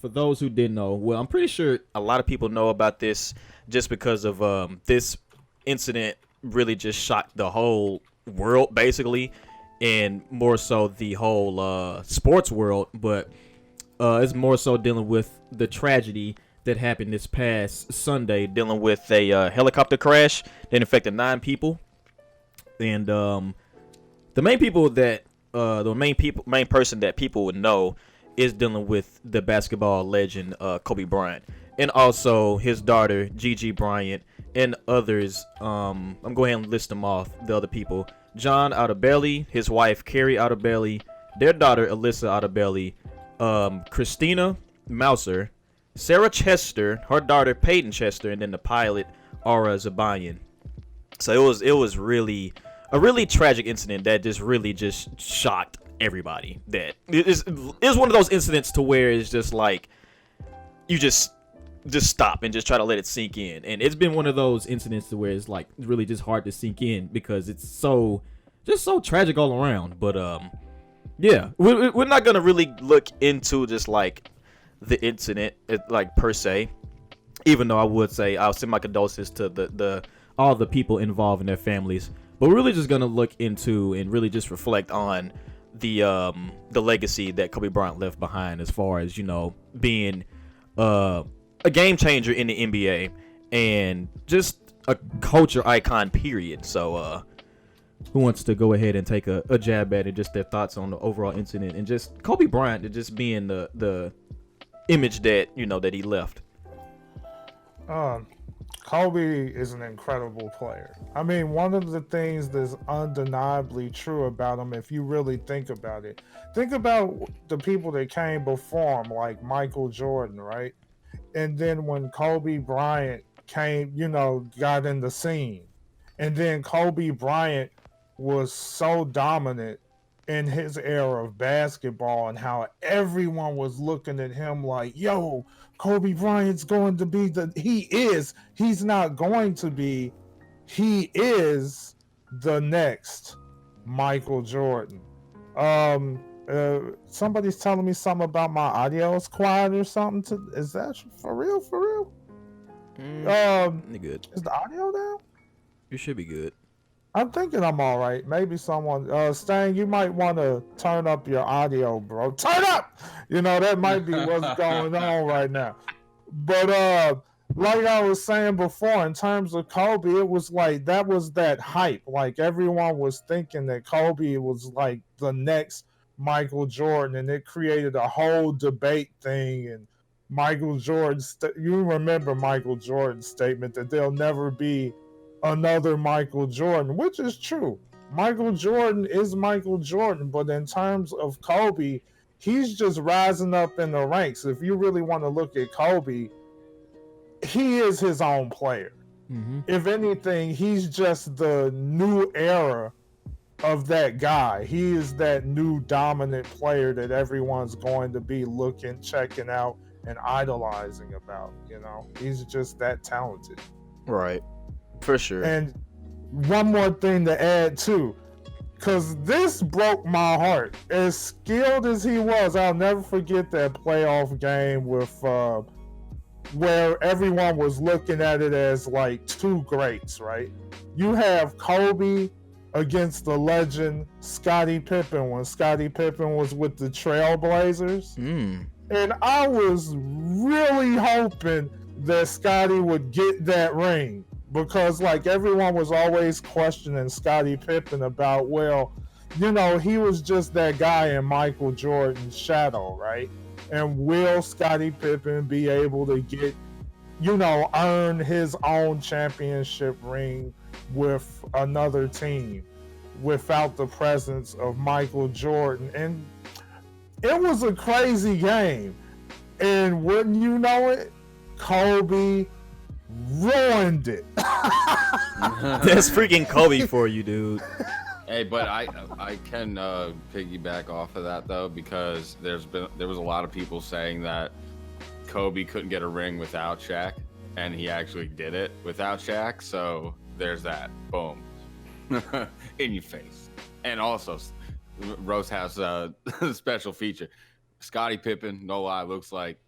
For those who didn't know, well, I'm pretty sure a lot of people know about this just because of this incident really just shocked the whole world, basically, and more so the whole sports world. But it's more so dealing with the tragedy that happened this past Sunday, dealing with a helicopter crash that affected 9 people, and the main people that main person that people would know is dealing with the basketball legend Kobe Bryant, and also his daughter Gigi Bryant and others. I'm going ahead and list them off. The other people: John Altobelli, his wife Carrie Altobelli, their daughter Alyssa Altobelli, Christina Mauser, Sarah Chester, her daughter Peyton Chester, and then the pilot Aura Zabayan. So it was really a really tragic incident that just really just shocked everybody. That it is one of those incidents to where it's just like you just stop and just try to let it sink in. And it's been one of those incidents to where it's like really just hard to sink in because it's so tragic all around. But yeah, we're not gonna really look into just like the incident like per se, even though I would say I'll send my condolences to the all the people involved and their families. But we're really just gonna look into and really just reflect on the legacy that Kobe Bryant left behind, as far as, you know, being a game changer in the NBA and just a culture icon, period. So who wants to go ahead and take a jab at it, just their thoughts on the overall incident and just Kobe Bryant just being the image that, you know, that he left? Kobe is an incredible player. I mean, one of the things that's undeniably true about him, if you really think about it, think about the people that came before him, like Michael Jordan, right? And then when Kobe Bryant came, you know, got in the scene, and then Kobe Bryant was so dominant in his era of basketball and how everyone was looking at him like, yo, Kobe Bryant's going to be he's not going to be, he is the next Michael Jordan. Somebody's telling me something about my audio is quiet or something. Is that for real? For real? You're good. Is the audio down? You should be good. I'm thinking I'm all right. Maybe someone, Stang, you might want to turn up your audio, bro. Turn up! You know, that might be what's going on right now. But like I was saying before, in terms of Kobe, it was like that was that hype. Like everyone was thinking that Kobe was like the next Michael Jordan, and it created a whole debate thing. And Michael Jordan, you remember Michael Jordan's statement that there'll never be another Michael Jordan, which is true. Michael Jordan is Michael Jordan, but in terms of Kobe, he's just rising up in the ranks. If you really want to look at Kobe, he is his own player. Mm-hmm. If anything, he's just the new era of that guy. He is that new dominant player that everyone's going to be looking, checking out, and idolizing about. You know, he's just that talented. Right. For sure. And one more thing to add too, because this broke my heart. As skilled as he was, I'll never forget that playoff game with where everyone was looking at it as like two greats, right? You have Kobe against the legend Scottie Pippen when Scottie Pippen was with the Trailblazers. And I was really hoping that Scottie would get that ring, because like everyone was always questioning Scottie Pippen about, well, you know, he was just that guy in Michael Jordan's shadow, right? And will Scottie Pippen be able to get, you know, earn his own championship ring with another team without the presence of Michael Jordan? And it was a crazy game. And wouldn't you know it, Kobe ruined it. That's freaking Kobe for you, dude. Hey, but I can piggyback off of that though, because there was a lot of people saying that Kobe couldn't get a ring without Shaq, and he actually did it without Shaq. So there's that. Boom, in your face. And also, Rose has a special feature. Scottie Pippen, no lie, looks like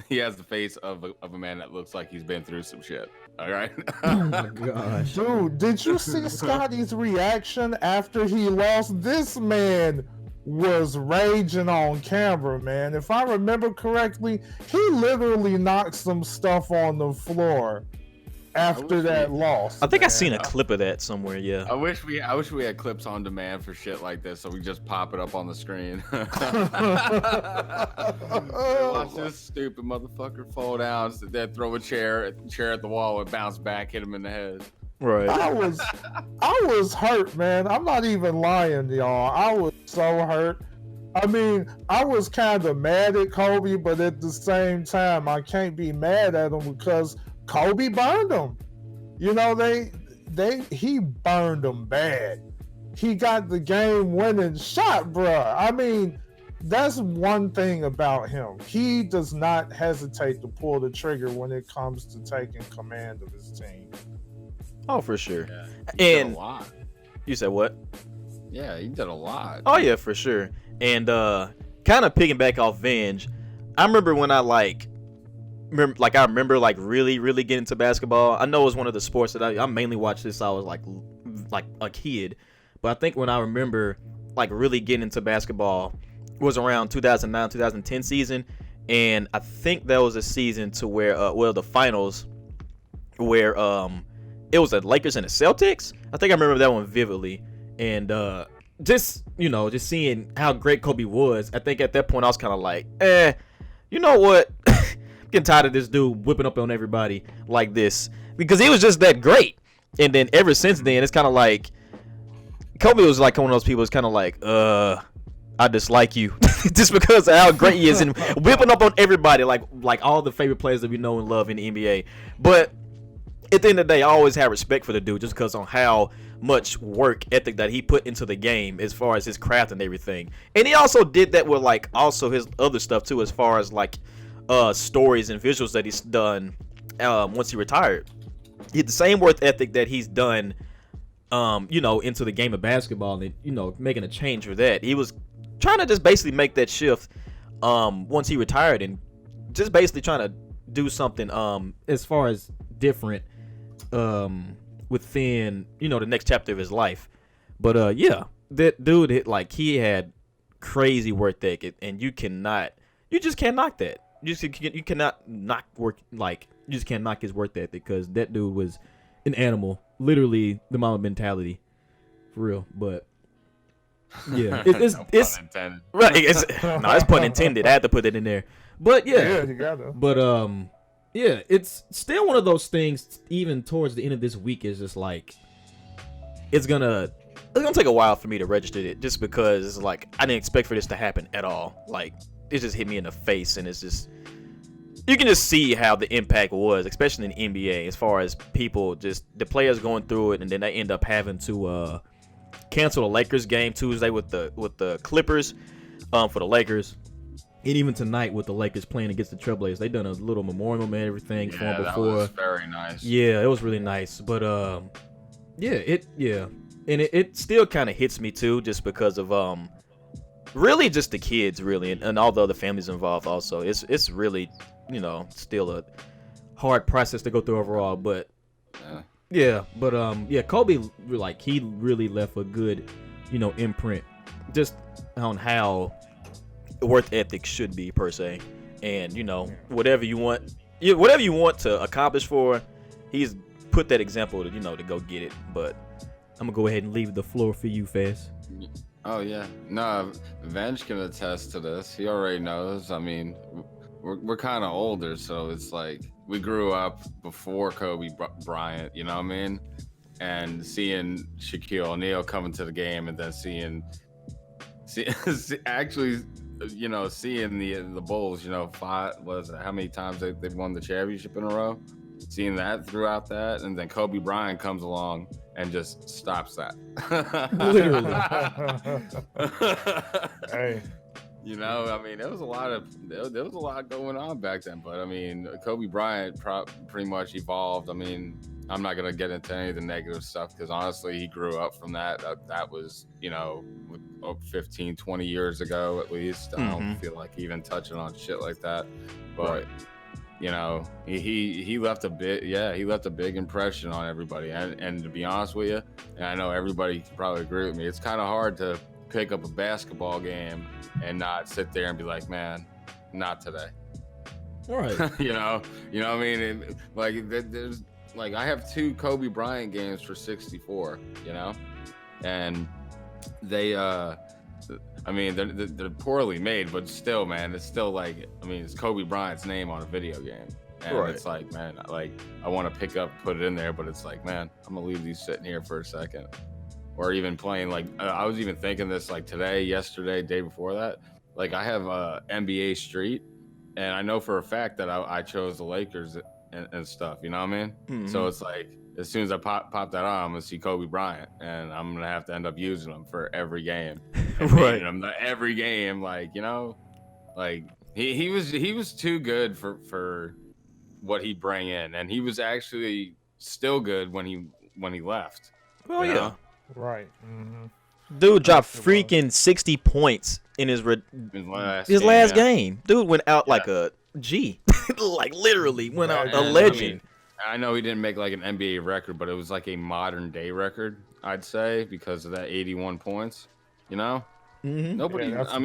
he has the face of a man that looks like he's been through some shit. All right. Oh my gosh. Dude, did you see Scotty's reaction after he lost? This man was raging on camera, man. If I remember correctly, he literally knocked some stuff on the floor after that loss. I think man. I seen a clip of that somewhere. Yeah. I wish we had clips on demand for shit like this, so we just pop it up on the screen. Watch this stupid motherfucker fall down, sit there, throw a chair at the wall, and bounce back, hit him in the head. Right. I was hurt, man. I'm not even lying, y'all. I was so hurt. I mean, I was kind of mad at Kobe, but at the same time, I can't be mad at him because Kobe burned him. You know, he burned him bad. He got the game-winning shot, bruh. I mean, that's one thing about him. He does not hesitate to pull the trigger when it comes to taking command of his team. Oh, for sure. Yeah, he did And a lot. you said what? Yeah, he did a lot. Oh yeah, for sure. And kind of picking back off Venge, I remember when I remember really getting into basketball. I know it was one of the sports that I mainly watched this. I was like a kid, but I think when I remember like really getting into basketball was around 2009 2010 season, and I think that was a season to where the finals where it was the Lakers and the Celtics. I think I remember that one vividly, and just seeing how great Kobe was. I think at that point I was kind of like, you know what? Getting tired of this dude whipping up on everybody like this because he was just that great. And then ever since then, it's kind of like Kobe was like one of those people. It's kind of like, I dislike you just because of how great he is and whipping up on everybody like all the favorite players that we know and love in the NBA. But at the end of the day, I always had respect for the dude just because on how much work ethic that he put into the game as far as his craft and everything. And he also did that with like also his other stuff too, as far as like stories and visuals that he's done once he retired. He had the same work ethic that he's done into the game of basketball and making a change for that. He was trying to just basically make that shift once he retired and just basically trying to do something as far as different within the next chapter of his life. But that dude he had crazy work ethic, and you just can't knock that. You cannot knock work, like you just can't knock his work ethic because that dude was an animal, literally the mama mentality, for real. But yeah, it's right. It's pun intended. I had to put it in there. But yeah, you gotta. But it's still one of those things. Even towards the end of this week, is just like it's gonna take a while for me to register it, just because it's like I didn't expect for this to happen at all. Like it just hit me in the face, and it's just you can just see how the impact was, especially in the NBA, as far as people just the players going through it, and then they end up having to cancel the Lakers game Tuesday with the Clippers for the Lakers. And even tonight with the Lakers playing against the Trailblazers, they done a little memorial and everything for him before. That was very nice. Yeah, it was really nice. But and it still kind of hits me too, just because of really just the kids, really, and all the other families involved. Also, it's really still a hard process to go through overall. But Kobe, like, he really left a good imprint just on how work ethic should be, per se. And whatever you want to accomplish for, he's put that example to go get it. But I'm gonna go ahead and leave the floor for you, Faz. Oh yeah, no, Venge can attest to this. He already knows. I mean, we're kind of older, so it's like we grew up before Kobe Bryant, you know what I mean? And seeing Shaquille O'Neal coming to the game, and then seeing the Bulls, how many times they've won the championship in a row? Seeing that throughout that, and then Kobe Bryant comes along and just stops that. Literally. Hey. I mean, there was a lot going on back then, but I mean, Kobe Bryant pretty much evolved. I mean, I'm not gonna get into any of the negative stuff because honestly, he grew up from that. That was, 15, 20 years ago at least. I don't feel like even touching on shit like that. But you know, he left a bit. Yeah, he left a big impression on everybody. And to be honest with you, and I know everybody can probably agree with me, it's kind of hard to pick up a basketball game and not sit there and be like, man, not today. Right. you know what I mean? There's like, I have 2 Kobe Bryant games for 64, you know, and they I mean, they're poorly made, but still, man, it's still like, I mean, it's Kobe Bryant's name on a video game. And it's like, man, like, I want to pick up, put it in there, but it's like, man, I'm going to leave these sitting here for a second. Or even playing, like, I was even thinking this, like, today, yesterday, day before that. Like, I have NBA Street, and I know for a fact that I chose the Lakers and stuff, you know what I mean? So it's like, as soon as I pop that on, I'm gonna see Kobe Bryant, and I'm gonna have to end up using him for every game. Every game, like, you know, like he was too good for what he'd bring in, and he was actually still good when he left. Oh yeah, know? Right. Dude dropped freaking 60 points in his last game. Dude went out like a G, like literally went out a legend. I mean, I know he didn't make like an NBA record, but it was like a modern day record, I'd say, because of that 81 points. You know, nobody. Yeah, I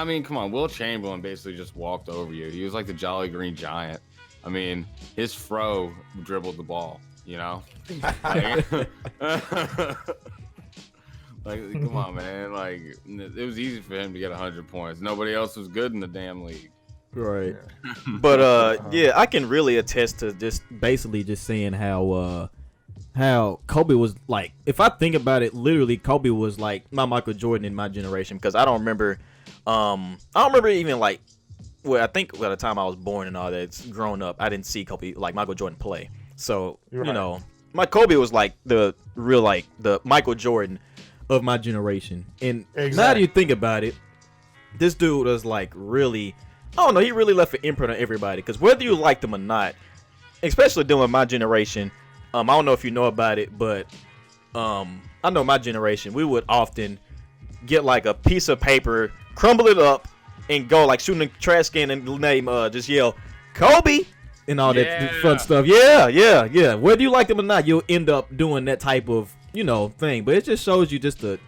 mean, come on. Will Chamberlain basically just walked over you. He was like the Jolly Green Giant. I mean, his fro dribbled the ball. You know, like, come on, man. Like, it was easy for him to get 100 points. Nobody else was good in the damn league. Right. But yeah, I can really attest to just basically just saying how Kobe was like, if I think about it, literally Kobe was like my Michael Jordan in my generation, because I don't remember even like, well, I think by the time I was born and all that, it's grown up, I didn't see Kobe, like Michael Jordan play. So, you know, my Kobe was like the real, like the Michael Jordan of my generation. And now that you think about it, this dude was like really, I don't know, he really left an imprint on everybody, because whether you liked him or not, especially dealing with my generation, I don't know if you know about it, but I know my generation, we would often get like a piece of paper, crumble it up, and go like shooting a trash can and name, just yell, Kobe, and all that fun stuff. Yeah. Whether you like them or not, you'll end up doing that type of, you know, thing. But it just shows you just the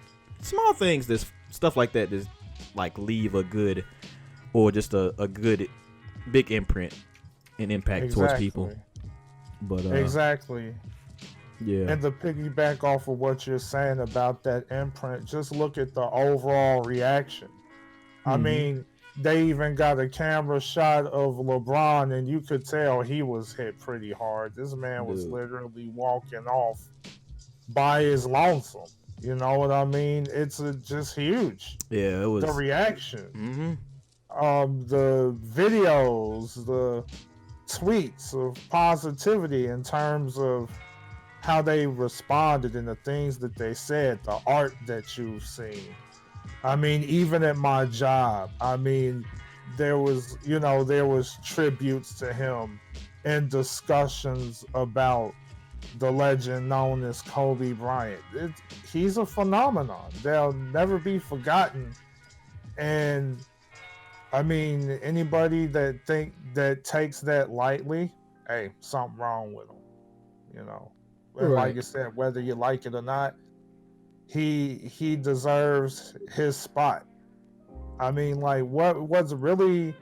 small things, this stuff like that, just like leave a good, or just a good big imprint and impact towards people. But exactly. Yeah. And to piggyback off of what you're saying about that imprint, just look at the overall reaction. I mean, they even got a camera shot of LeBron, and you could tell he was hit pretty hard. This man was literally walking off by his lonesome. You know what I mean? It's just huge. Yeah, it was the reaction. The videos, the tweets of positivity in terms of how they responded and the things that they said, the art that you've seen. I mean, even at my job, I mean, there was tributes to him and discussions about the legend known as Kobe Bryant. He's a phenomenon. They'll never be forgotten. And I mean, anybody that takes that lightly, hey, something wrong with them. You know, and like you said, whether you like it or not, he deserves his spot. I mean, like, what was really,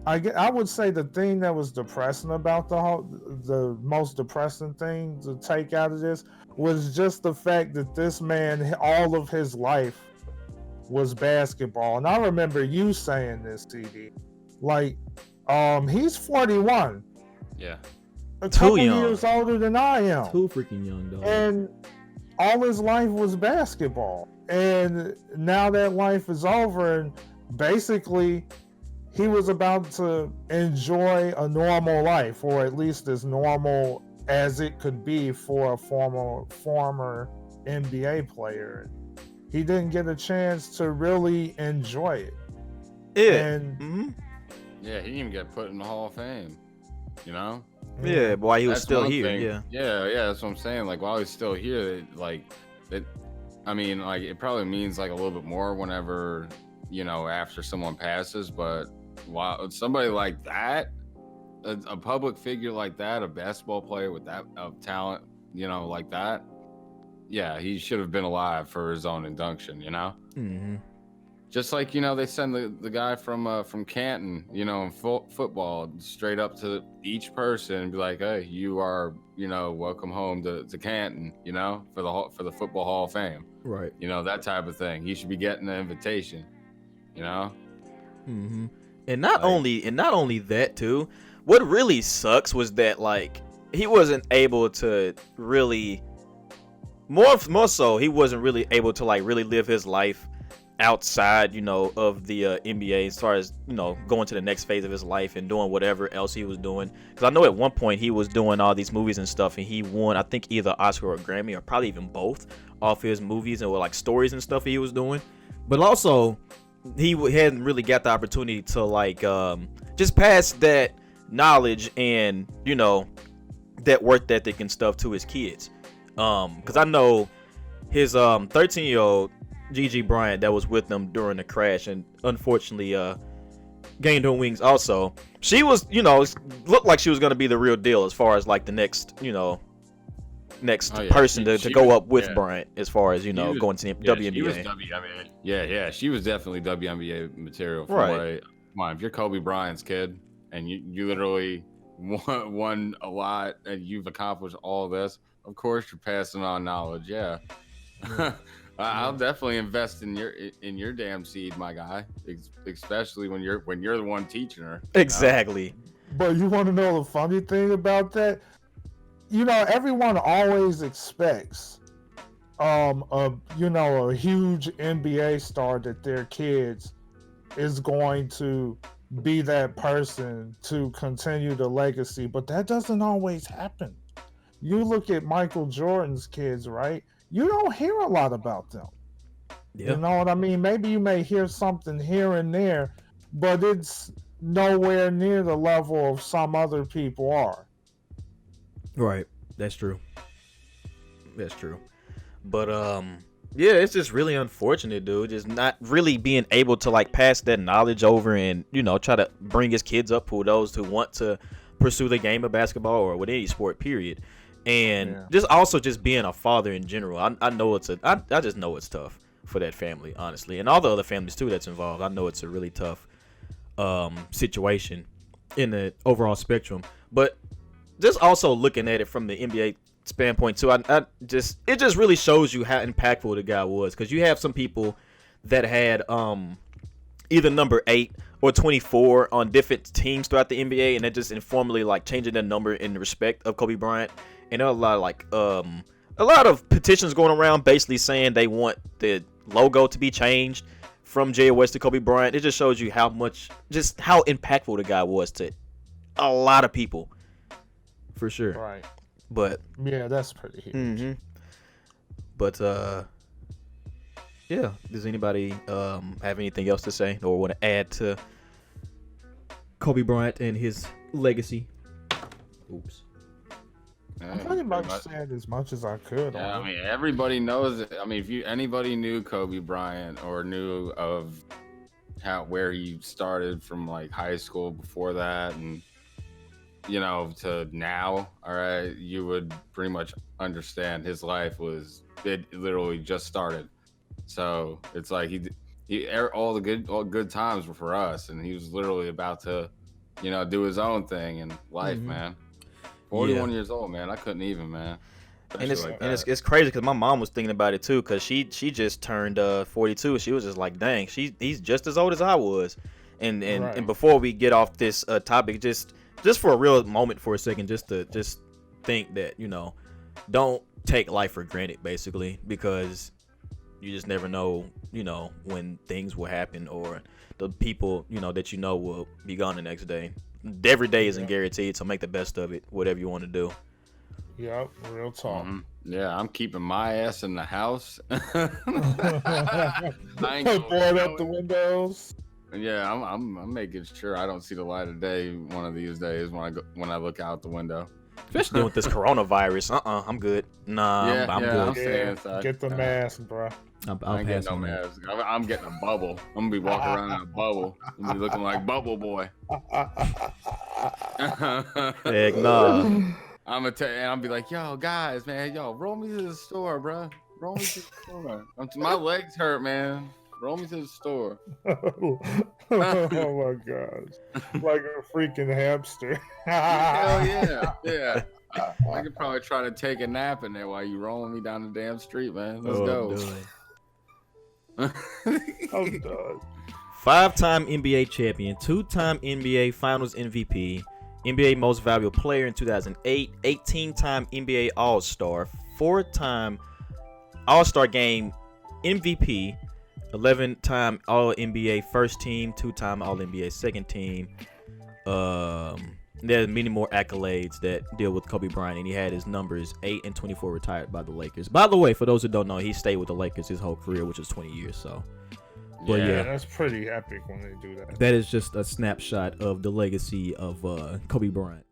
I would say the thing that was depressing about the most depressing thing to take out of this was just the fact that this man, all of his life was basketball. And I remember you saying this, CD. Like, he's 41. Yeah. A couple years older than I am. Too freaking young, though. And all his life was basketball. And now that life is over, and basically he was about to enjoy a normal life, or at least as normal as it could be for a former NBA player. He didn't get a chance to really enjoy it. Yeah. And yeah, he didn't even get put in the Hall of Fame. You know? Yeah, but while he was still here, yeah, that's what I'm saying. Like, while he's still here, like, I mean, like it probably means like a little bit more whenever, after someone passes, but wow, somebody like that, a public figure like that, a basketball player with that of talent, like that, yeah, he should have been alive for his own induction, Mm-hmm. Just like they send the guy from Canton, in football straight up to each person and be like, hey, you are welcome home to Canton, for the Football Hall of Fame, Right. that type of thing. He should be getting the invitation, Mm-hmm. And not only that too. What really sucks was that like he wasn't able to really more so he wasn't really able to like really live his life outside of the NBA as far as going to the next phase of his life and doing whatever else he was doing, because I know at one point he was doing all these movies and stuff and he won I think either Oscar or Grammy or probably even both off his movies and with like stories and stuff he was doing, but also he hadn't really got the opportunity to like just pass that knowledge and that work ethic and stuff to his kids, because I know his 13-year-old Gigi Bryant that was with them during the crash and unfortunately gained her wings also. She was looked like she was going to be the real deal as far as like the next person to go up with Bryant as far as going to the WNBA. She was WNBA. Yeah, she was definitely WNBA material. Right. Come on, if you're Kobe Bryant's kid and you literally won a lot and you've accomplished all this, of course you're passing on knowledge. Yeah. I'll definitely invest in your damn seed, my guy. Especially when you're the one teaching her. Exactly. But you want to know the funny thing about that? Everyone always expects a huge NBA star that their kids is going to be that person to continue the legacy, but that doesn't always happen. You look at Michael Jordan's kids, right? You don't hear a lot about them. Yeah. You know what I mean? Maybe you may hear something here and there, but it's nowhere near the level of some other people are. Right. That's true. But yeah, it's just really unfortunate, dude. Just not really being able to like pass that knowledge over and try to bring his kids up, for those who want to pursue the game of basketball or with any sport, period. And just being a father in general. I know I just know it's tough for that family, honestly, and all the other families too that's involved. I know it's a really tough situation in the overall spectrum, but just also looking at it from the NBA standpoint too, it just really shows you how impactful the guy was, because you have some people that had either number 8 or 24 on different teams throughout the NBA, and they're just informally like changing their number in respect of Kobe Bryant. And there are a lot of petitions going around basically saying they want the logo to be changed from J. West to Kobe Bryant. It just shows you how impactful the guy was to a lot of people, for sure. Right. But yeah, that's pretty huge. Mm-hmm. But yeah. Does anybody have anything else to say or want to add to Kobe Bryant and his legacy? Oops. I pretty much said as much as I could. Yeah, I mean, everybody knows it. I mean, if anybody knew Kobe Bryant or knew of where he started from like high school before that and to now, all right, you would pretty much understand his life it literally just started. So it's like all the good times were for us, and he was literally about to do his own thing in life, man. 41 years old, man. I couldn't even, man. And it's crazy because my mom was thinking about it too, because she just turned 42. She was just like, dang, he's just as old as I was. And before we get off this topic, just for a real moment for a second, just think that don't take life for granted, basically, because you just never know when things will happen or the people that will be gone the next day. Every day isn't guaranteed, so make the best of it, whatever you want to do. Yep, real talk. Mm-hmm. Yeah, I'm keeping my ass in the house. I ain't board up the windows. Yeah, I'm making sure I don't see the light of day one of these days when I look out the window. Especially doing with this coronavirus. I'm good. Nah, Yeah, I'm yeah, good. I'm staying inside. Get the mask, bro. I'll I ain't pass getting no on that. mask. I'm getting a bubble. I'm gonna be walking around in a bubble. I'm gonna be looking like Bubble Boy. Heck nah. I'm gonna tell you, and I'll be like, yo, guys, man, yo, roll me to the store, bro. Roll me to the store. My legs hurt, man. Roll me to the store. Oh my gosh. Like a freaking hamster. Hell yeah. Yeah. I could probably try to take a nap in there while you rolling me down the damn street, man. Let's go. I'm done. 5-time NBA champion, 2-time NBA Finals MVP, NBA Most Valuable Player in 2008, 18-time NBA All-Star, 4-time All-Star Game MVP, 11-time All-NBA First Team, 2-time All-NBA Second Team. There's many more accolades that deal with Kobe Bryant, and he had his numbers 8 and 24 retired by the Lakers. By the way, for those who don't know, he stayed with the Lakers his whole career, which is 20 years. So, but yeah, that's pretty epic when they do that. that is just a snapshot of the legacy of Kobe Bryant.